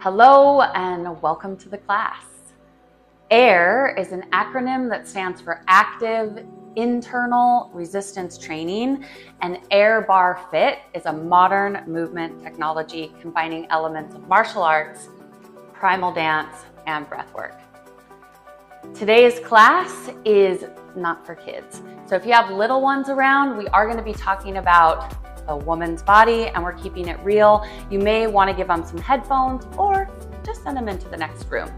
Hello and welcome to the class. AIR is an acronym that stands for Active Internal Resistance Training, and Air Bar Fit is a modern movement technology combining elements of martial arts, primal dance, and breathwork. Today's class is not for kids. So if you have little ones around, we are going to be talking about a woman's body and we're keeping it real. You may want to give them some headphones or just send them into the next room.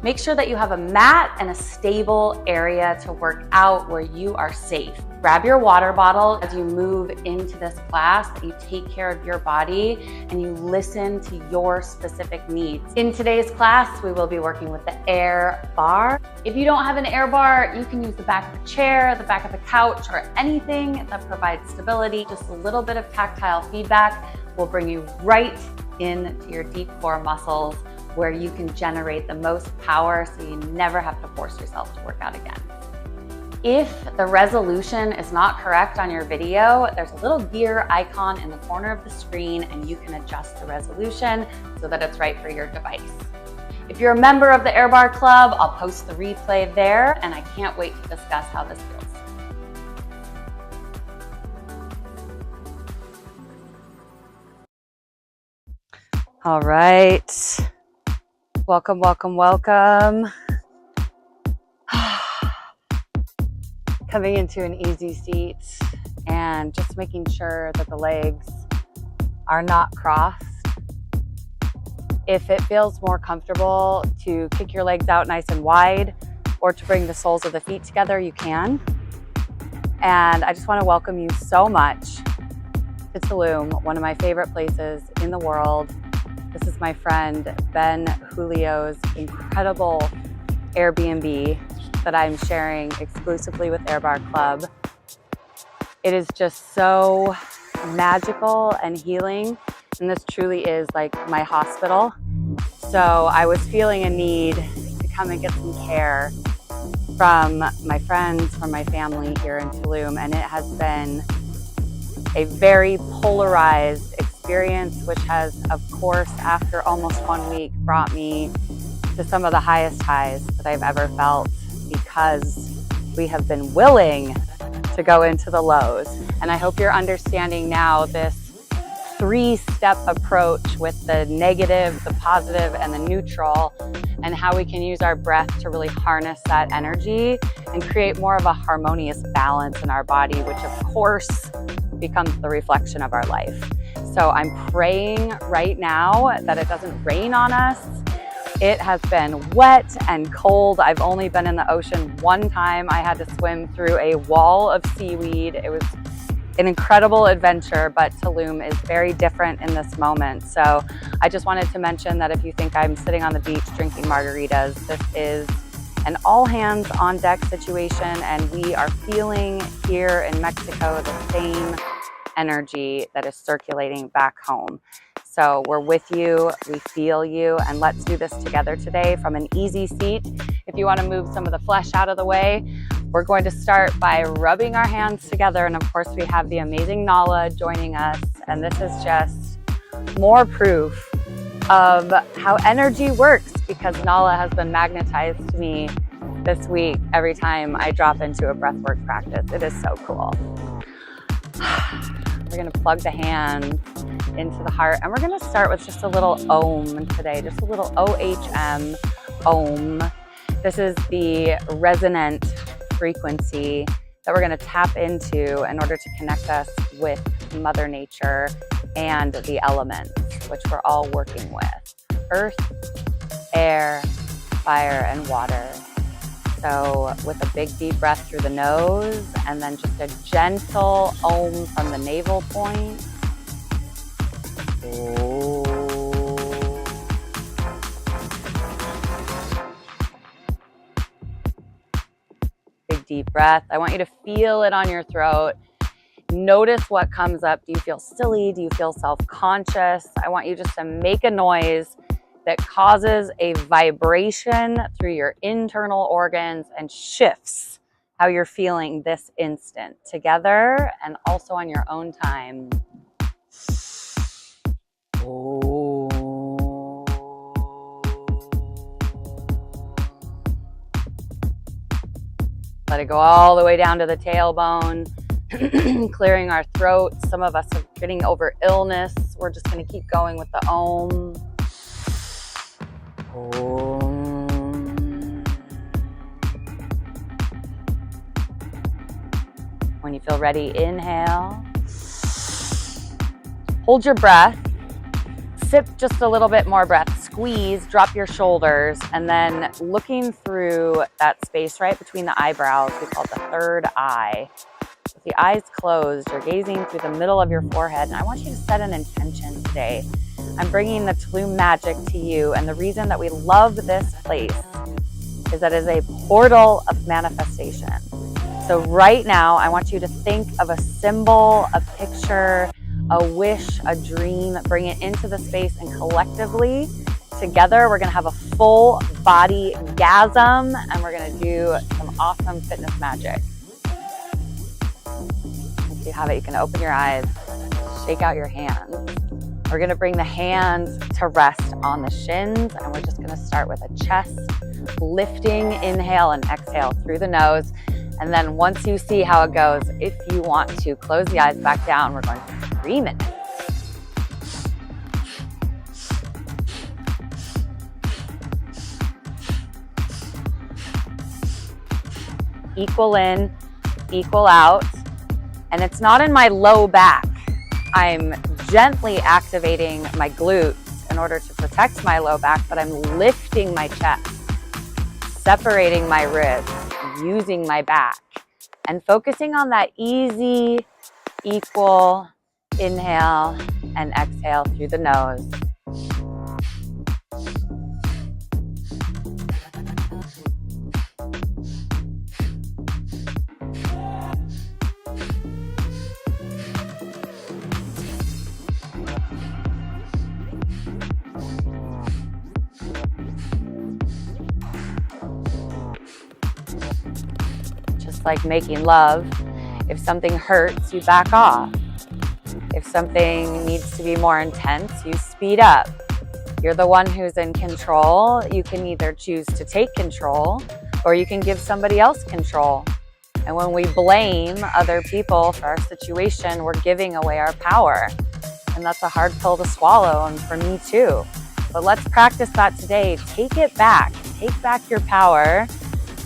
Make sure that you have a mat and a stable area to work out where you are safe. Grab your water bottle as you move into this class, that you take care of your body and you listen to your specific needs. In today's class, we will be working with the air bar. If you don't have an air bar, you can use the back of a chair, the back of a couch, or anything that provides stability. Just a little bit of tactile feedback will bring you right into your deep core muscles, where you can generate the most power so you never have to force yourself to work out again. If the resolution is not correct on your video, there's a little gear icon in the corner of the screen and you can adjust the resolution so that it's right for your device. If you're a member of the Air Bar Club, I'll post the replay there, and I can't wait to discuss how this feels. All right. Welcome, welcome, welcome. Coming into an easy seat and just making sure that the legs are not crossed. If it feels more comfortable to kick your legs out nice and wide or to bring the soles of the feet together, you can. And I just want to welcome you so much to TULUM, one of my favorite places in the world. This is my friend Ben Julio's incredible Airbnb that I'm sharing exclusively with Air Bar Club. It is just so magical and healing, and this truly is like my hospital. So I was feeling a need to come and get some care from my friends, from my family here in TULUM, and it has been a very polarized experience, which has, of course, after almost 1 week, brought me to some of the highest highs that I've ever felt, because we have been willing to go into the lows. And I hope you're understanding now this 3-step approach with the negative, the positive, and the neutral, and how we can use our breath to really harness that energy and create more of a harmonious balance in our body, which of course becomes the reflection of our life. So I'm praying right now that it doesn't rain on us. It has been wet and cold. I've only been in the ocean one time. I had to swim through a wall of seaweed. It was an incredible adventure, but TULUM is very different in this moment. So I just wanted to mention that if you think I'm sitting on the beach drinking margaritas, this is an all hands on deck situation, and we are feeling here in Mexico the same energy that is circulating back home. So we're with you, we feel you, and let's do this together today from an easy seat. If you want to move some of the flesh out of the way, we're going to start by rubbing our hands together, and of course we have the amazing Nala joining us, and this is just more proof of how energy works, because Nala has been magnetized to me this week every time I drop into a breathwork practice. It is so cool. We're going to plug the hands into the heart, and we're going to start with just a little Om today, just a little OHM, Om. This is the resonant frequency that we're going to tap into in order to connect us with Mother Nature and the elements, which we're all working with: earth, air, fire, and water. So with a big deep breath through the nose, and then just a gentle Om from the navel point. Big deep breath. I want you to feel it on your throat. Notice what comes up. Do you feel silly? Do you feel self-conscious? I want you just to make a noise that causes a vibration through your internal organs and shifts how you're feeling this instant, together and also on your own time. Oh. let it go all the way down to the tailbone, clearing our throat. Some of us are getting over illness. We're just going to keep going with the Om. Om. When you feel ready, inhale. Hold your breath. Sip just a little bit more breath. Squeeze, drop your shoulders, and then looking through that space right between the eyebrows, we call it the third eye. With the eyes closed, you're gazing through the middle of your forehead, and I want you to set an intention today. I'm bringing the TULUM magic to you, and the reason that we love this place is that it is a portal of manifestation. So right now, I want you to think of a symbol, a picture, a wish, a dream, bring it into the space, and collectively, together, we're gonna have a full body gasm, and we're gonna do some awesome fitness magic. If you have it, you can open your eyes, shake out your hands. We're gonna bring the hands to rest on the shins, and we're just gonna start with a chest lifting, inhale and exhale through the nose. And then once you see how it goes, if you want to close the eyes back down, we're going for 3 minutes. Equal in, equal out. And it's not in my low back. I'm gently activating my glutes in order to protect my low back, but I'm lifting my chest, separating my ribs, using my back, and focusing on that easy, equal inhale and exhale through the nose. Like making love. If something hurts, you back off. If something needs to be more intense, you speed up. You're the one who's in control. You can either choose to take control or you can give somebody else control. And when we blame other people for our situation, we're giving away our power. And that's a hard pill to swallow, and for me too. But let's practice that today. Take it back. Take back your power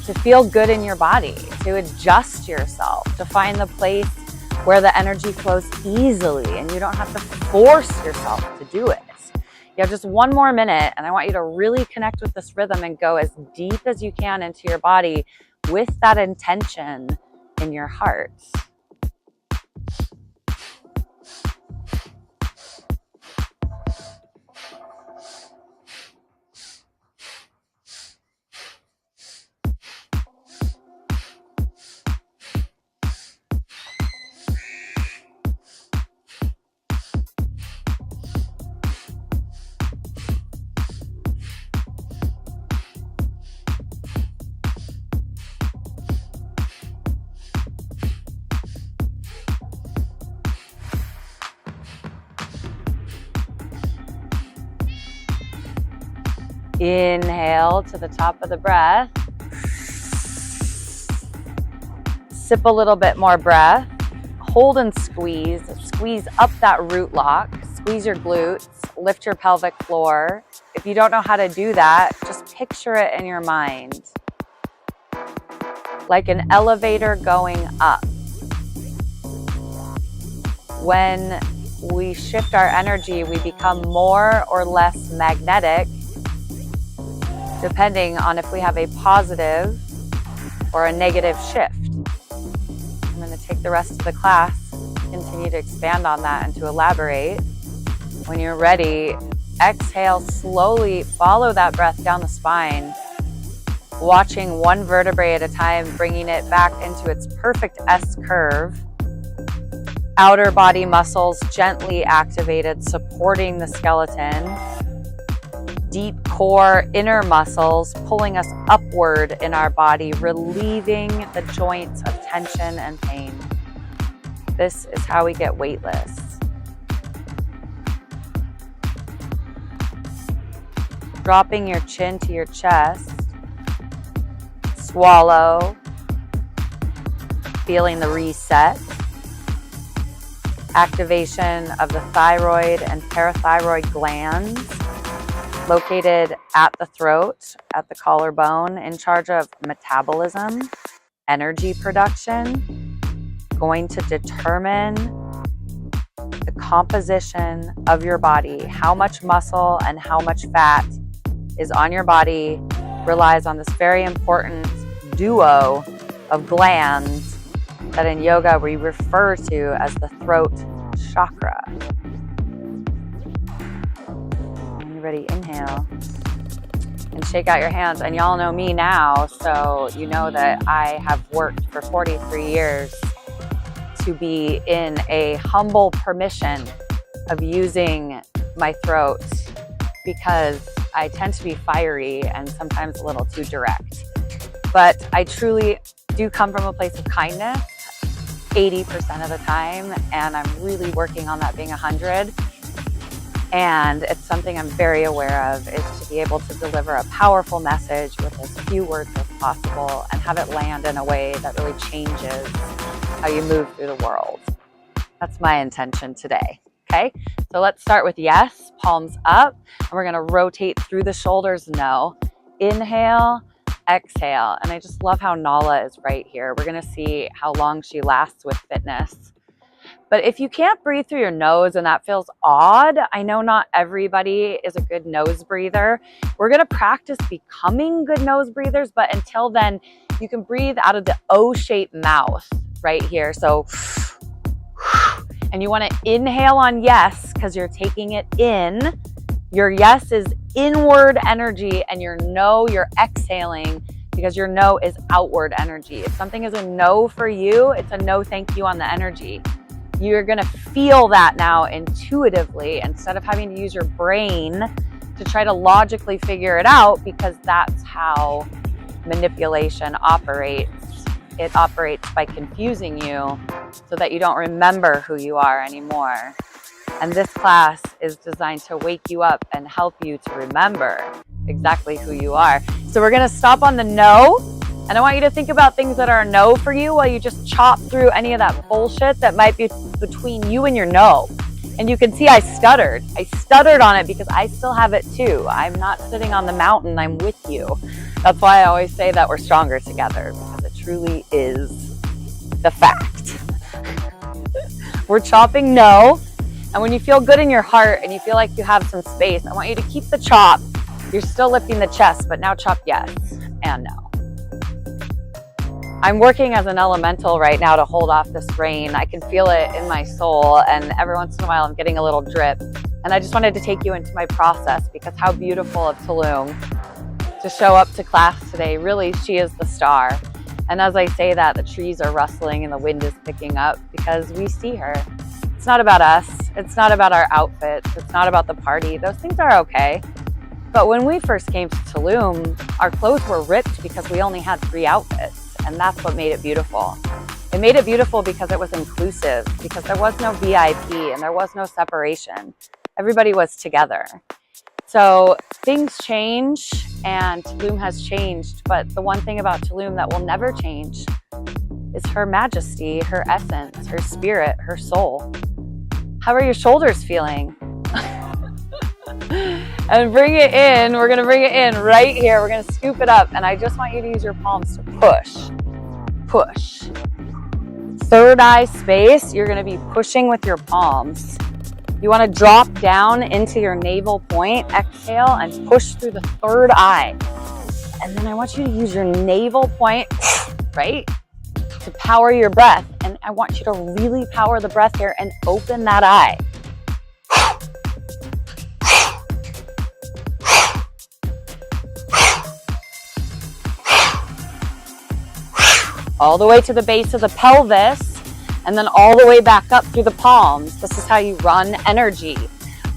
to feel good in your body, to adjust yourself, to find the place where the energy flows easily and you don't have to force yourself to do it. You have just 1 more minute, and I want you to really connect with this rhythm and go as deep as you can into your body with that intention in your heart. Inhale to the top of the breath. Sip a little bit more breath. Hold and squeeze. Squeeze up that root lock. Squeeze your glutes. Lift your pelvic floor. If you don't know how to do that, just picture it in your mind. Like an elevator going up. When we shift our energy, we become more or less magnetic, depending on if we have a positive or a negative shift. I'm going to take the rest of the class, continue to expand on that and to elaborate. When you're ready, exhale slowly, follow that breath down the spine, watching one vertebrae at a time, bringing it back into its perfect S curve. Outer body muscles gently activated, supporting the skeleton. Deep core, inner muscles pulling us upward in our body, relieving the joints of tension and pain. This is how we get weightless. Dropping your chin to your chest. Swallow. feeling the reset, activation of the thyroid and parathyroid glands located at the throat, at the collarbone, in charge of metabolism, energy production, going to determine the composition of your body. How much muscle and how much fat is on your body relies on this very important duo of glands that in yoga we refer to as the throat chakra. When you're ready, inhale and shake out your hands. And y'all know me now, so you know that I have worked for 43 years to be in a humble permission of using my throat, because I tend to be fiery and sometimes a little too direct. But I truly do come from a place of kindness 80% of the time, and I'm really working on that being 100. And it's something I'm very aware of, is to be able to deliver a powerful message with as few words as possible and have it land in a way that really changes how you move through the world. That's my intention today. Okay, so let's start with yes, palms up, and we're gonna rotate through the shoulders, no. Inhale, exhale, and I just love how Nala is right here. We're gonna see how long she lasts with fitness. But if you can't breathe through your nose and that feels odd, I know not everybody is a good nose breather. We're gonna practice becoming good nose breathers, but until then, you can breathe out of the O-shaped mouth right here. So, and you want to inhale on yes because you're taking it in. Your yes is inward energy, and your no, you're exhaling because your no is outward energy. If something is a no for you, it's a no thank you on the energy. You're going to feel that now intuitively instead of having to use your brain to try to logically figure it out, because that's how manipulation operates. It operates by confusing you so that you don't remember who you are anymore. And this class is designed to wake you up and help you to remember exactly who you are. So we're gonna stop on the no, and I want you to think about things that are a no for you while you just chop through any of that bullshit that might be between you and your no. And you can see I stuttered. I stuttered on it because I still have it too. I'm not sitting on the mountain, I'm with you. That's why I always say that we're stronger together, because it truly is the fact. We're chopping no, and when you feel good in your heart and you feel like you have some space, I want you to keep the chop. You're still lifting the chest, but now chop yes and no. I'm working as an elemental right now to hold off this rain. I can feel it in my soul, and every once in a while I'm getting a little drip. And I just wanted to take you into my process, because how beautiful of TULUM to show up to class today. Really, she is the star. And as I say that, the trees are rustling and the wind is picking up because we see her. It's not about us. It's not about our outfits. It's not about the party. Those things are okay. But when we first came to TULUM, our clothes were ripped because we only had 3 outfits. And that's what made it beautiful. It made it beautiful because it was inclusive, because there was no VIP and there was no separation. Everybody was together. So things change, and TULUM has changed, but the one thing about TULUM that will never change is her majesty, her essence, her spirit, her soul. How are your shoulders feeling? And bring it in. We're gonna bring it in right here. We're gonna scoop it up, and I just want you to use your palms to push, push. Third eye space, you're gonna be pushing with your palms. You want to drop down into your navel point, exhale, and push through the third eye. And then I want you to use your navel point, right, to power your breath. And I want you to really power the breath here and open that eye. All the way to the base of the pelvis, and then all the way back up through the palms. This is how you run energy.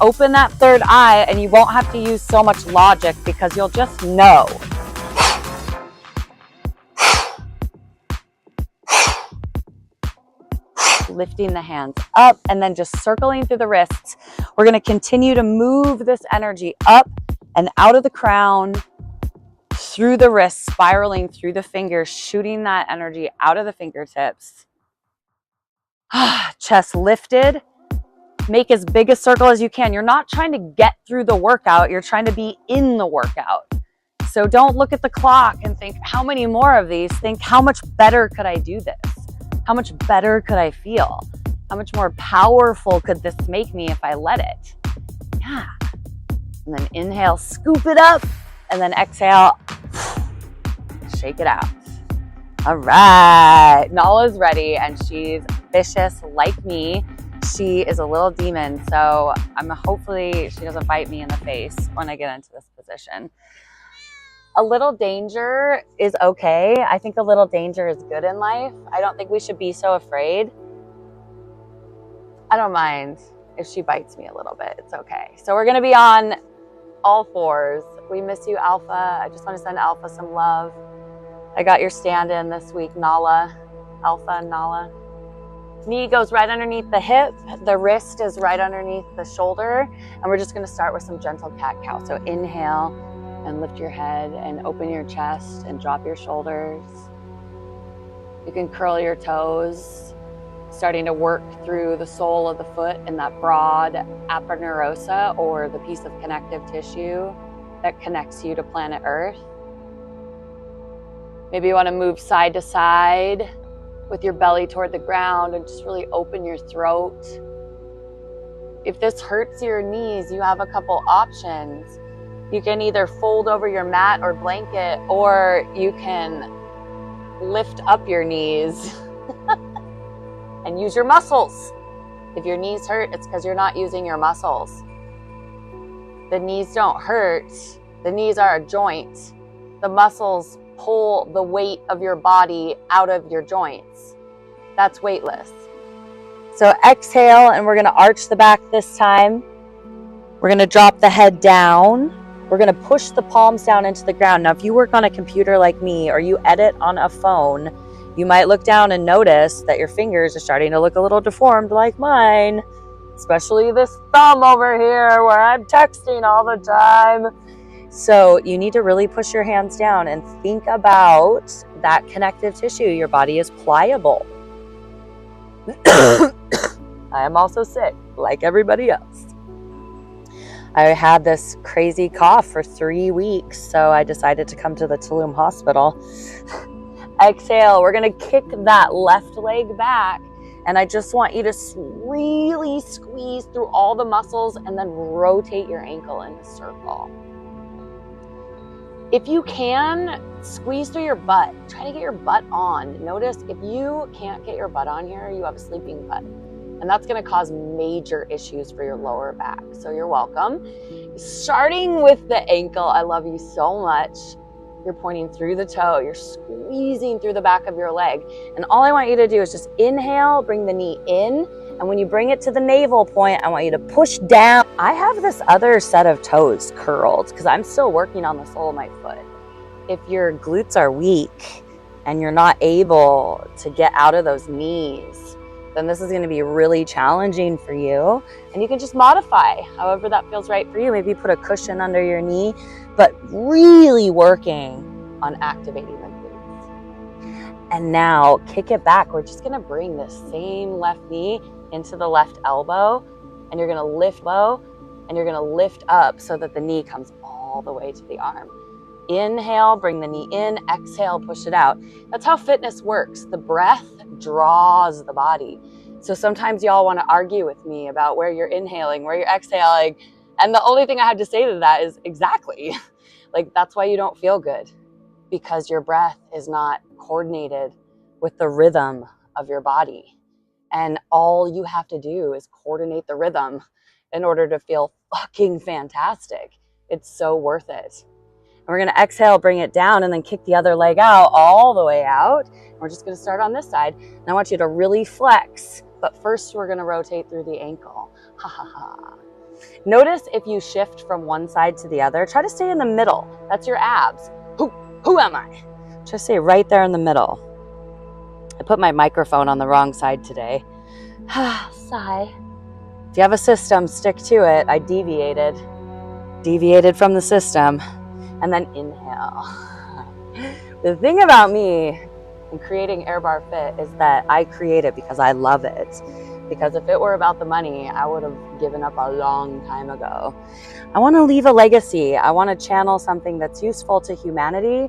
Open that third eye, and you won't have to use so much logic because you'll just know. Lifting the hands up and then just circling through the wrists. We're going to continue to move this energy up and out of the crown, through the wrists, spiraling through the fingers, shooting that energy out of the fingertips. Chest lifted. Make as big a circle as you can. You're not trying to get through the workout. You're trying to be in the workout. So don't look at the clock and think, how many more of these? Think, how much better could I do this? How much better could I feel? How much more powerful could this make me if I let it? Yeah. And then inhale, scoop it up. And then exhale, shake it out. All right. Nala's ready and she's vicious like me. She is a little demon. So hopefully she doesn't bite me in the face when I get into this position. A little danger is okay. I think a little danger is good in life. I don't think we should be so afraid. I don't mind if she bites me a little bit. It's okay. So we're going to be on all fours. We miss you, Alpha. I just want to send Alpha some love. I got your stand-in this week, Nala. Alpha and Nala. Knee goes right underneath the hip. The wrist is right underneath the shoulder. And we're just going to start with some gentle cat-cow. So inhale and lift your head and open your chest and drop your shoulders. You can curl your toes, starting to work through the sole of the foot and that broad aponeurosa, or the piece of connective tissue that connects you to planet Earth. Maybe you want to move side to side with your belly toward the ground and just really open your throat. If this hurts your knees, you have a couple options. You can either fold over your mat or blanket, or you can lift up your knees and use your muscles. If your knees hurt, it's because you're not using your muscles. The knees don't hurt. The knees are a joint. The muscles pull the weight of your body out of your joints. That's weightless. So exhale, and we're going to arch the back this time. We're going to drop the head down. We're going to push the palms down into the ground. Now, if you work on a computer like me, or you edit on a phone, you might look down and notice that your fingers are starting to look a little deformed like mine, especially this thumb over here where I'm texting all the time. So you need to really push your hands down and think about that connective tissue. Your body is pliable. I am also sick, like everybody else. I had this crazy cough for 3 weeks, so I decided to come to the TULUM hospital. Exhale, we're going to kick that left leg back, and I just want you to really squeeze through all the muscles and then rotate your ankle in a circle. If you can, squeeze through your butt. Try to get your butt on. Notice if you can't get your butt on here, you have a sleeping butt. And that's going to cause major issues for your lower back. So you're welcome. Starting with the ankle, I love you so much. You're pointing through the toe. You're squeezing through the back of your leg. And all I want you to do is just inhale, bring the knee in. And when you bring it to the navel point, I want you to push down. I have this other set of toes curled because I'm still working on the sole of my foot. If your glutes are weak and you're not able to get out of those knees, then this is going to be really challenging for you. And you can just modify however that feels right for you. Maybe put a cushion under your knee, but really working on activating the glutes. And now kick it back. We're just going to bring this same left knee into the left elbow, and you're going to lift low, and you're going to lift up so that the knee comes all the way to the arm. Inhale, bring the knee in. Exhale, push it out. That's how fitness works. The breath draws the body. So sometimes y'all want to argue with me about where you're inhaling, where you're exhaling. And the only thing I have to say to that is exactly. Like, that's why you don't feel good, because your breath is not coordinated with the rhythm of your body. And all you have to do is coordinate the rhythm in order to feel fucking fantastic. It's so worth it. And we're going to exhale, bring it down, and then kick the other leg out all the way out. And we're just going to start on this side. And I want you to really flex, but first we're going to rotate through the ankle. Ha ha ha. Notice if you shift from one side to the other, try to stay in the middle. That's your abs. Who am I? Just stay right there in the middle. I put my microphone on the wrong side today. Sigh. If you have a system, stick to it. I deviated from the system. And then inhale. The thing about me in creating Air Bar Fit is that I create it because I love it. Because if it were about the money, I would have given up a long time ago. I want to leave a legacy. I want to channel something that's useful to humanity,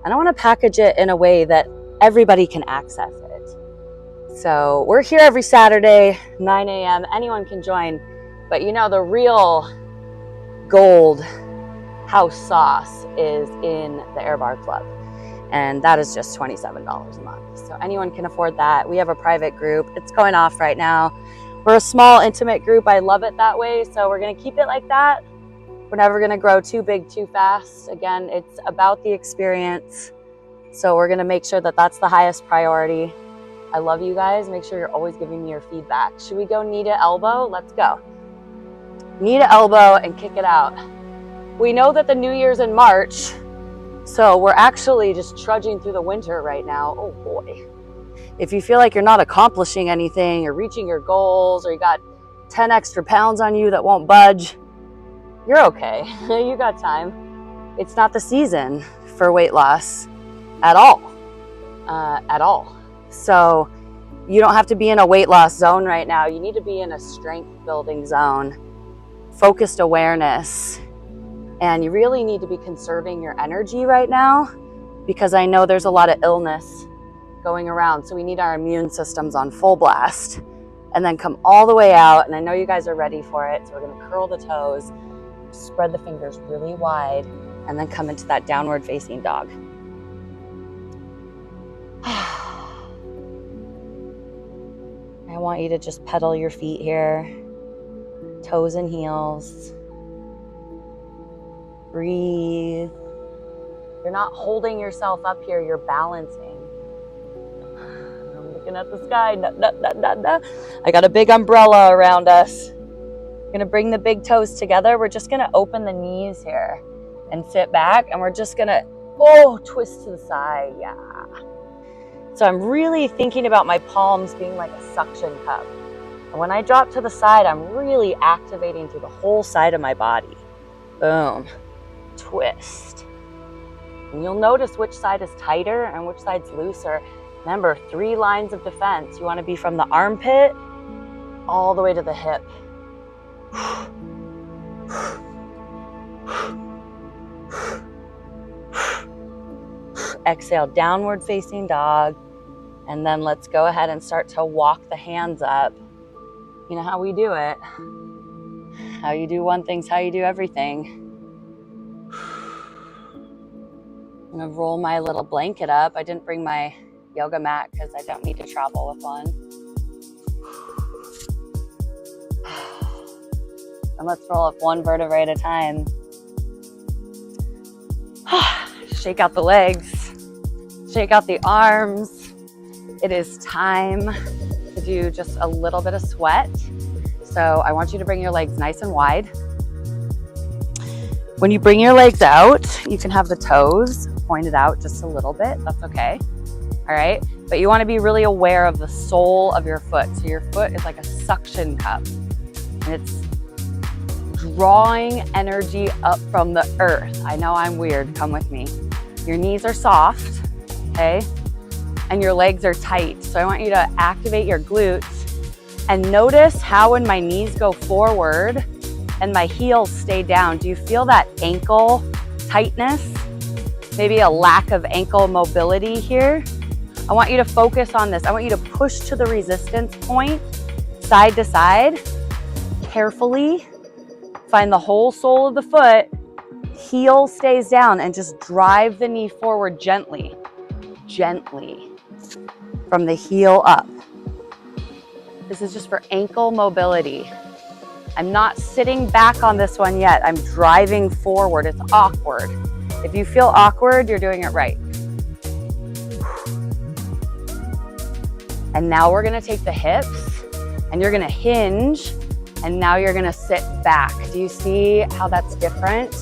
and I want to package it in a way that everybody can access it. So we're here every Saturday, 9 a.m. Anyone can join, but you know, the real gold house sauce is in the Air Bar Club, and that is just $27 a month. So anyone can afford that. We have a private group. It's going off right now. We're a small, intimate group. I love it that way, so we're going to keep it like that. We're never going to grow too big too fast. Again, it's about the experience, so we're going to make sure that that's the highest priority. I love you guys. Make sure you're always giving me your feedback. Should we go knee to elbow? Let's go. Knee to elbow and kick it out. We know that the New Year's in March, so we're actually just trudging through the winter right now. Oh boy. If you feel like you're not accomplishing anything or reaching your goals, or you got 10 extra pounds on you that won't budge, you're okay. You got time. It's not the season for weight loss at all. So you don't have to be in a weight loss zone right now. You need to be in a strength building zone, focused awareness. And you really need to be conserving your energy right now, because I know there's a lot of illness going around. So we need our immune systems on full blast, and then come all the way out. And I know you guys are ready for it. So we're going to curl the toes, spread the fingers really wide, and then come into that downward facing dog. I want you to just pedal your feet here, toes and heels. Breathe. You're not holding yourself up here, you're balancing. I'm looking at the sky. I got a big umbrella around us. We're gonna bring the big toes together. We're just gonna open the knees here and sit back, and we're just gonna, twist to the side, yeah. So I'm really thinking about my palms being like a suction cup. And when I drop to the side, I'm really activating through the whole side of my body. Boom. Twist. And you'll notice which side is tighter and which side's looser. Remember, 3 lines of defense. You want to be from the armpit all the way to the hip. Exhale, downward facing dog. And then let's go ahead and start to walk the hands up. You know how we do it. How you do one thing's how you do everything. I'm gonna roll my little blanket up. I didn't bring my yoga mat because I don't need to travel with one. And let's roll up one vertebrae at a time. Shake out the legs, shake out the arms. It is time to do just a little bit of sweat. So I want you to bring your legs nice and wide. When you bring your legs out, you can have the toes pointed out just a little bit. That's okay. All right. But you want to be really aware of the sole of your foot. So your foot is like a suction cup, and it's drawing energy up from the earth. I know I'm weird. Come with me. Your knees are soft, okay? And your legs are tight. So I want you to activate your glutes and notice how when my knees go forward and my heels stay down, do you feel that ankle tightness? Maybe a lack of ankle mobility here. I want you to focus on this. I want you to push to the resistance point, side to side, carefully. Find the whole sole of the foot, heel stays down, and just drive the knee forward gently, from the heel up. This is just for ankle mobility. I'm not sitting back on this one yet. I'm driving forward. It's awkward. If you feel awkward, you're doing it right. And now we're gonna take the hips and you're gonna hinge, and now you're gonna sit back. Do you see how that's different?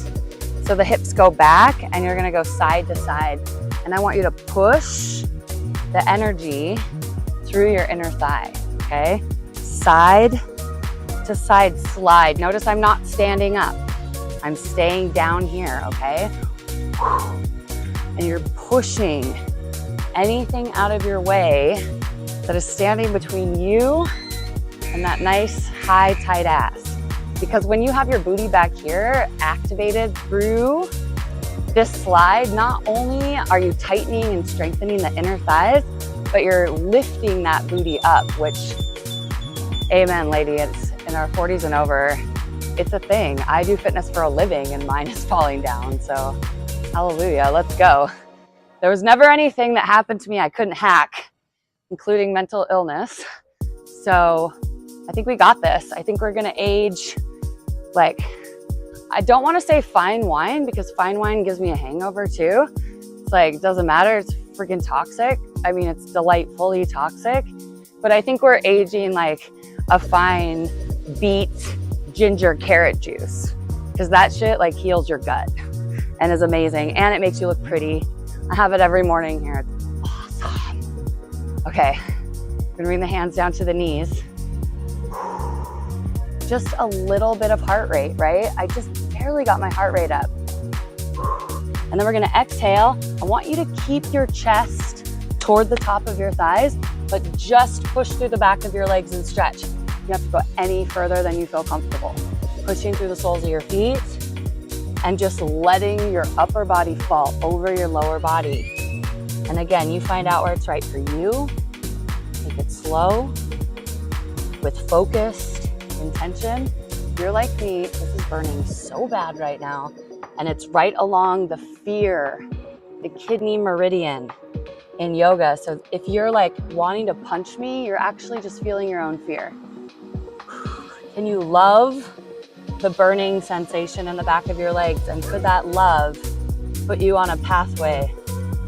So the hips go back and you're gonna go side to side. And I want you to push the energy through your inner thigh, okay? Side to side slide. Notice I'm not standing up. I'm staying down here, okay? And you're pushing anything out of your way that is standing between you and that nice, high, tight ass. Because when you have your booty back here activated through this slide, not only are you tightening and strengthening the inner thighs, but you're lifting that booty up, which, amen, lady, it's in our 40s and over, it's a thing. I do fitness for a living and mine is falling down, so hallelujah, let's go. There was never anything that happened to me I couldn't hack, including mental illness. So I think we got this. I think we're gonna age like, I don't wanna say fine wine because fine wine gives me a hangover too. It's like, it doesn't matter, it's freaking toxic. I mean, it's delightfully toxic, but I think we're aging like a fine beet, ginger, carrot juice, because that shit like heals your gut and is amazing. And it makes you look pretty. I have it every morning here. It's awesome. Okay, I'm gonna bring the hands down to the knees. Just a little bit of heart rate, right? I just barely got my heart rate up. And then we're gonna exhale. I want you to keep your chest toward the top of your thighs, but just push through the back of your legs and stretch. You have to go any further than you feel comfortable. Pushing through the soles of your feet and just letting your upper body fall over your lower body. And again, you find out where it's right for you. Take it slow, with focused intention. If you're like me, this is burning so bad right now. And it's right along the fear, the kidney meridian in yoga. So if you're like wanting to punch me, you're actually just feeling your own fear. Can you love the burning sensation in the back of your legs? And could that love put you on a pathway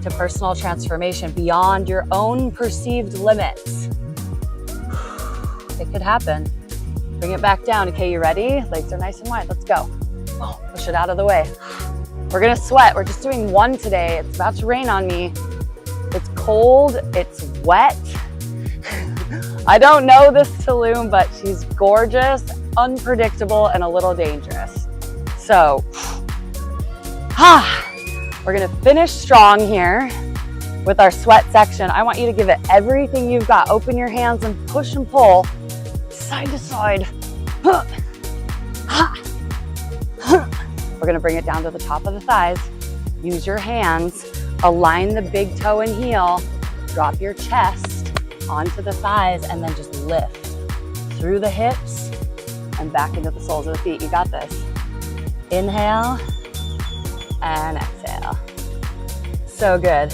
to personal transformation beyond your own perceived limits? It could happen. Bring it back down. Okay, you ready? Legs are nice and wide. Let's go. Oh, push it out of the way. We're gonna sweat. We're just doing one today. It's about to rain on me. It's cold, it's wet. I don't know this TULUM, but she's gorgeous, unpredictable, and a little dangerous. So, we're gonna finish strong here with our sweat section. I want you to give it everything you've got. Open your hands and push and pull side to side. We're gonna bring it down to the top of the thighs. Use your hands, align the big toe and heel, drop your chest onto the thighs, and then just lift through the hips and back into the soles of the feet. You got this. Inhale and exhale. So good.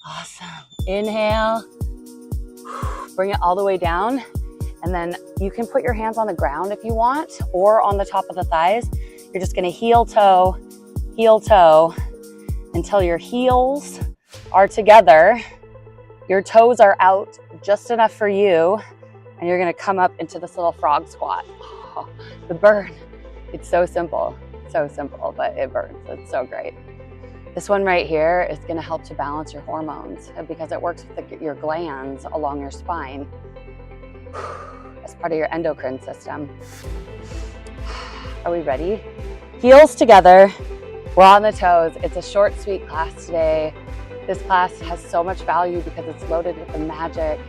Awesome. Inhale, bring it all the way down. And then you can put your hands on the ground if you want, or on the top of the thighs. You're just gonna heel toe, until your heels are together. Your toes are out just enough for you. And you're gonna come up into this little frog squat. Oh, the burn, it's so simple, but it burns, it's so great. This one right here is gonna help to balance your hormones because it works with your glands along your spine as part of your endocrine system. Are we ready? Heels together, we're on the toes. It's a short, sweet class today. This class has so much value because it's loaded with the magic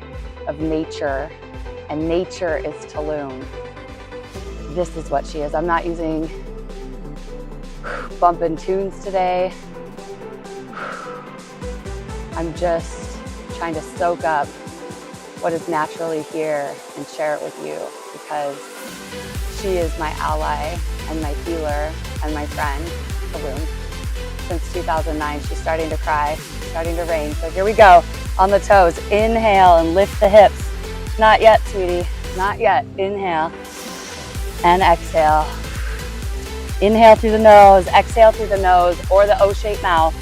of nature, and nature is TULUM. This is what she is. I'm not using bumping tunes today. I'm just trying to soak up what is naturally here and share it with you, because she is my ally and my healer and my friend, TULUM. Since 2009, she's starting to cry, starting to rain. So here we go, on the toes. Inhale and lift the hips. Not yet, sweetie, not yet. Inhale and exhale. Inhale through the nose, exhale through the nose or the O-shaped mouth.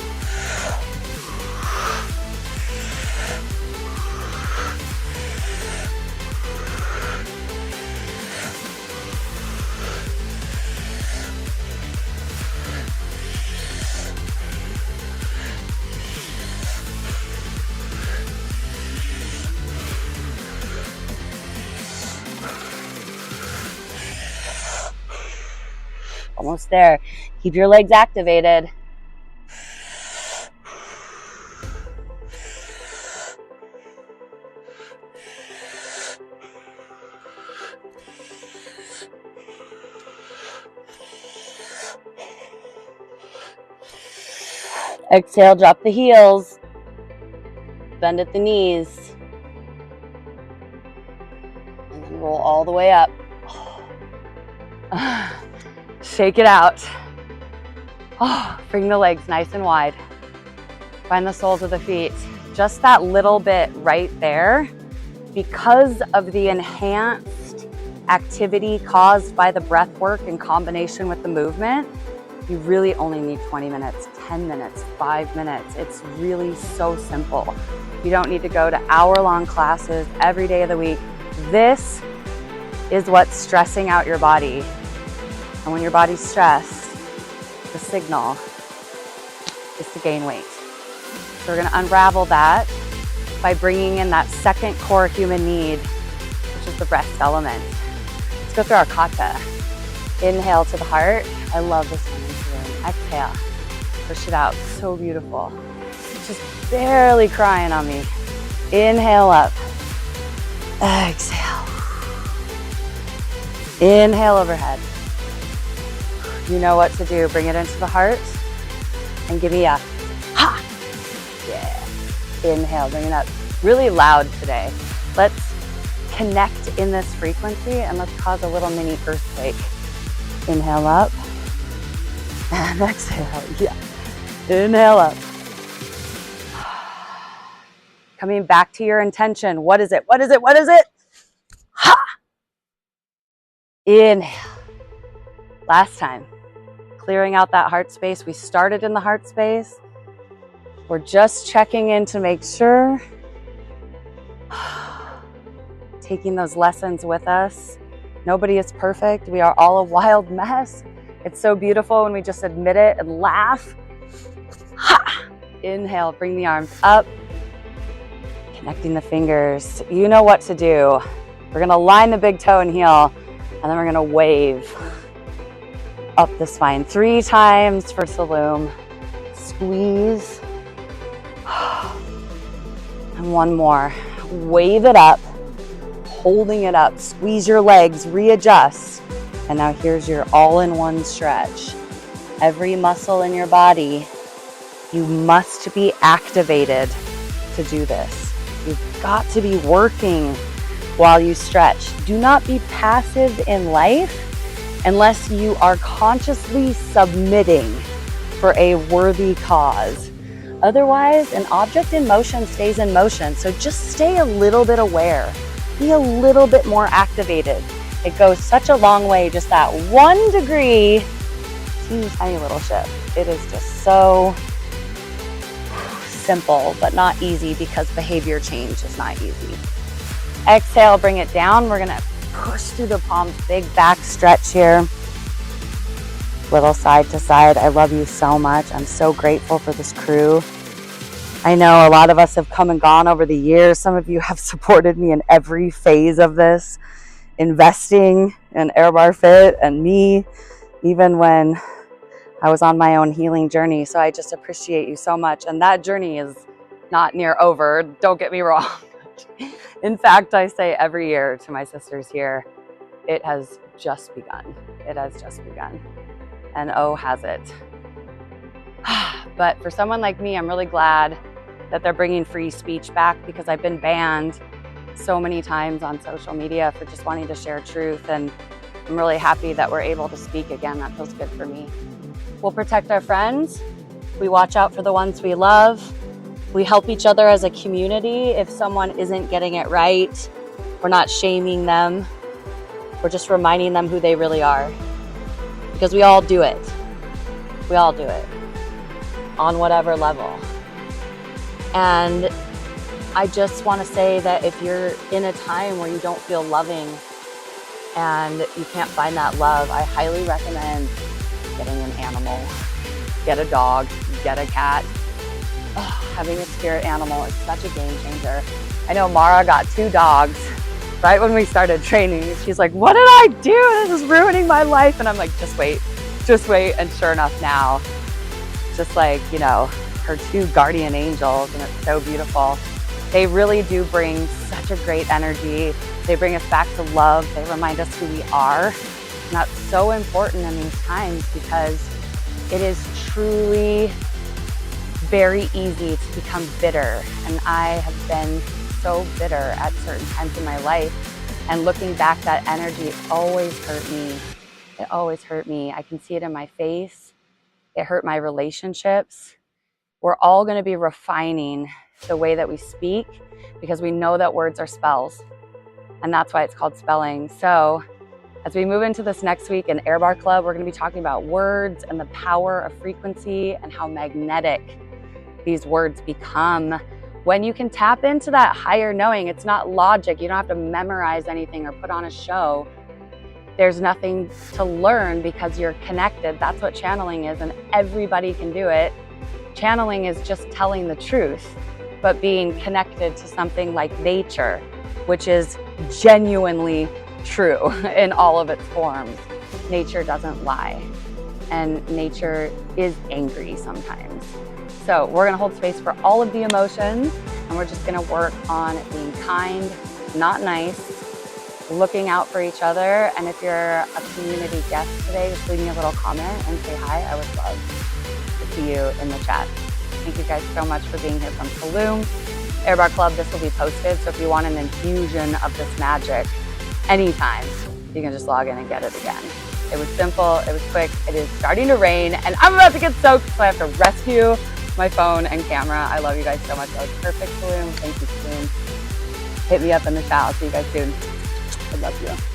Almost there. Keep your legs activated. Exhale, drop the heels. Bend at the knees. And then roll all the way up. Shake it out. Bring the legs nice and wide. Find the soles of the feet. Just that little bit right there, because of the enhanced activity caused by the breath work in combination with the movement, you really only need 20 minutes, 10 minutes, 5 minutes. It's really so simple. You don't need to go to hour-long classes every day of the week. This is what's stressing out your body. And when your body's stressed, the signal is to gain weight. So we're gonna unravel that by bringing in that second core human need, which is the breath element. Let's go through our kata. Inhale to the heart. I love this one. Exhale, push it out, so beautiful. Just barely crying on me. Inhale up, exhale. Inhale overhead. You know what to do. Bring it into the heart and give me a ha. Yeah. Inhale, bring it up. Really loud today. Let's connect in this frequency and let's cause a little mini earthquake. Inhale up. And exhale, yeah. Inhale up. Coming back to your intention. What is it? What is it? What is it? Ha! Inhale. Last time. Clearing out that heart space. We started in the heart space. We're just checking in to make sure. Taking those lessons with us. Nobody is perfect. We are all a wild mess. It's so beautiful when we just admit it and laugh. Ha! Inhale, bring the arms up. Connecting the fingers. You know what to do. We're gonna line the big toe and heel, and then we're gonna wave up the spine 3 times for TULUM. Squeeze. And one more. Wave it up, holding it up. Squeeze your legs, readjust. And now here's your all-in-one stretch. Every muscle in your body, you must be activated to do this. You've got to be working while you stretch. Do not be passive in life unless you are consciously submitting for a worthy cause. Otherwise, an object in motion stays in motion. So just stay a little bit aware. Be a little bit more activated. It goes such a long way, just that 1 degree, teeny tiny little shift. It is just so simple, but not easy because behavior change is not easy. Exhale, bring it down. We're gonna push through the palms, big back stretch here. Little side to side. I love you so much. I'm so grateful for this crew. I know a lot of us have come and gone over the years. Some of you have supported me in every phase of this. Investing in Airbar Fit and me, even when I was on my own healing journey. So I just appreciate you so much. And that journey is not near over. Don't get me wrong. In fact, I say every year to my sisters here, it has just begun. It has just begun. And oh, has it. But for someone like me, I'm really glad that they're bringing free speech back, because I've been banned so many times on social media for just wanting to share truth, and I'm really happy that we're able to speak again. That feels good for me. We'll protect our friends. We watch out for the ones we love. We help each other as a community. If someone isn't getting it right, we're not shaming them. We're just reminding them who they really are, because we all do it. We all do it on whatever level. And I just want to say that if you're in a time where you don't feel loving and you can't find that love, I highly recommend getting an animal. Get a dog, get a cat. Oh, having a spirit animal is such a game changer. I know Mara got 2 dogs right when we started training. She's like, what did I do? This is ruining my life. And I'm like, just wait. Just wait. And sure enough now, just like, you know, her two guardian angels, and it's so beautiful. They really do bring such a great energy. They bring us back to love. They remind us who we are. And that's so important in these times because it is truly very easy to become bitter. And I have been so bitter at certain times in my life. And looking back, that energy always hurt me. It always hurt me. I can see it in my face. It hurt my relationships. We're all going to be refining the way that we speak because we know that words are spells. And that's why it's called spelling. So as we move into this next week in Air Bar Club, we're going to be talking about words and the power of frequency and how magnetic these words become when you can tap into that higher knowing. It's not logic. You don't have to memorize anything or put on a show. There's nothing to learn because you're connected. That's what channeling is, and everybody can do it. Channeling is just telling the truth, but being connected to something like nature, which is genuinely true in all of its forms. Nature doesn't lie, and nature is angry sometimes. So we're gonna hold space for all of the emotions, and we're just gonna work on being kind, not nice, looking out for each other. And if you're a community guest today, just leave me a little comment and say hi. I would love to see you in the chat. Thank you guys so much for being here from TULUM. Air Bar Club, this will be posted, so if you want an infusion of this magic anytime, you can just log in and get it again. It was simple, it was quick, it is starting to rain, and I'm about to get soaked, so I have to rescue my phone and camera. I love you guys so much. That was perfect, TULUM. Thank you, TULUM. Hit me up in the chat. I'll see you guys soon. I love you.